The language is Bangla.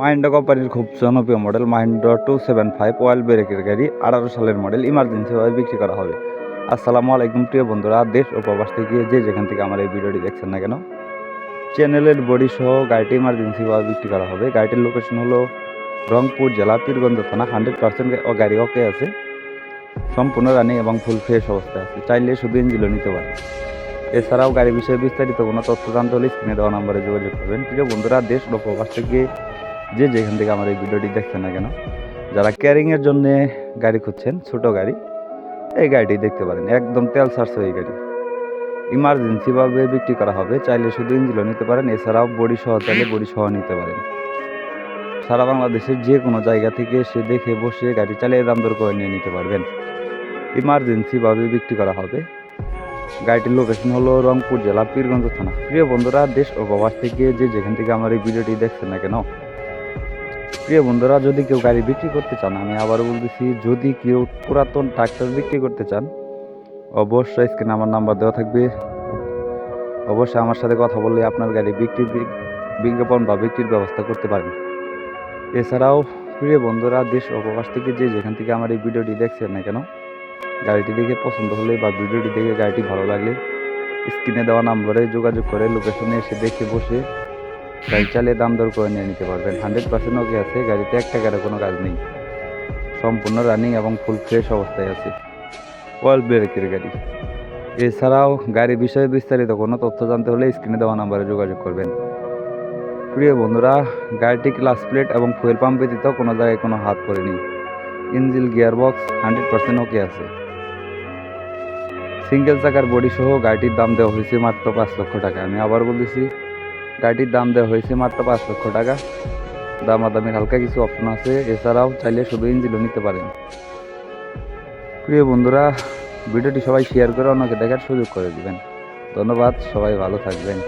মাহিন্দ্রা কোম্পানির খুব জনপ্রিয় মডেল মাহিন্দ্রা 275 অয়েল ব্রেকের গাড়ি 18 সালের মডেল ইমার্জেন্সিভাবে বিক্রি করা হবে। আসসালামু আলাইকুম প্রিয় বন্ধুরা, দেশ ও প্রবাস থেকে যে যেখান থেকে আমার এই ভিডিওটি দেখছেন না কেন, চ্যানেলের বডি সহ গাড়িটি ইমার্জেন্সিভাবে বিক্রি করা হবে। গাড়িটির লোকেশন হলো রংপুর জেলা পীরগঞ্জ থানা। 100% গাড়ি ওকে আছে, সম্পূর্ণ রানিং এবং ফুল ফ্রেশ অবস্থায় আছে। চাইলে শুধু ইঞ্জিনও নিতে পারে। এছাড়াও গাড়ির বিষয়ে বিস্তারিত কোনো তথ্য জানতে হলে স্ক্রিনে দেওয়া নম্বরে যোগাযোগ করবেন। প্রিয় বন্ধুরা, দেশ ও প্রবাস থেকে যে যেখান থেকে আমার এই ভিডিওটি দেখছেন না কেন, যারা ক্যারিংয়ের জন্য গাড়ি খুঁজছেন, ছোট গাড়ি, এই গাড়িটি দেখতে পারেন। একদম তেল সার্চ এই গাড়ি ইমার্জেন্সিভাবে বিক্রি করা হবে। চাইলে শুধু ইঞ্জিনও নিতে পারেন, এছাড়াও বডি সহ চাইলে বডি সহ নিতে পারেন। সারা বাংলাদেশের যে কোনো জায়গা থেকে এসে দেখে বসে গাড়ি চালিয়ে দাম দর করে নিয়ে নিতে পারবেন। ইমার্জেন্সিভাবে বিক্রি করা হবে। গাড়িটির লোকেশন হলো রংপুর জেলা পীরগঞ্জ থানা। প্রিয় বন্ধুরা, দেশ ও প্রবাস থেকে যে যেখান থেকে আমার এই ভিডিওটি দেখছেন না কেন, প্রিয় বন্ধুরা, যদি কেউ গাড়ি বিক্রি করতে চান, আমি আবারও বলতেছি, যদি কেউ পুরাতন ট্রাক্টর বিক্রি করতে চান, অবশ্যই স্ক্রিনে আমার নাম্বার দেওয়া থাকবে। অবশ্যই আমার সাথে কথা বললে আপনার গাড়ি বিজ্ঞাপন বা বিক্রির ব্যবস্থা করতে পারেন। এছাড়াও প্রিয় বন্ধুরা, দেশ ও প্রবাস থেকে যে যেখান থেকে আমার এই ভিডিওটি দেখছেন না কেন, গাড়িটি দেখে পছন্দ হলে বা ভিডিওটি দেখে গাড়িটি ভালো লাগলে স্ক্রিনে দেওয়া নম্বরে যোগাযোগ করে লোকেশনে এসে দেখে বসে গাড়ি চালিয়ে দাম দর করে নিয়ে নিতে পারবেন। 100% ওকে আছে। গাড়িতে এক টাকারও কোনো কাজ নেই, সম্পূর্ণ রানিং এবং ফুল ফ্রেশ অবস্থায় আছে। অয়েল ব্রেকের গাড়ি। এছাড়াও গাড়ির বিষয়ে বিস্তারিত কোনো তথ্য জানতে হলে স্ক্রিনে দেওয়া নম্বরে যোগাযোগ করবেন। প্রিয় বন্ধুরা, গাড়িটি ক্লাস প্লেট এবং ফুয়েল পাম্প ব্যতীত কোনো জায়গায় কোনো হাত পড়েনি। ইঞ্জিন গিয়ারবক্স 100% ওকে আছে। সিঙ্গেল চাকার বডি সহ গাড়িটির দাম দেওয়া হয়েছে মাত্র 5 লক্ষ টাকা। আমি আবার বলতেছি, গাড়িটির দাম দেওয়া হয়েছে মাত্র 5 লক্ষ টাকা। দামাদামির হালকা কিছু অপশন আছে। এছাড়াও চাইলে শুধু ইঞ্জিনও নিতে পারেন। প্রিয় বন্ধুরা, ভিডিওটি সবাই শেয়ার করে অন্যকে দেখার সুযোগ করে দিবেন। ধন্যবাদ, সবাই ভালো থাকবেন।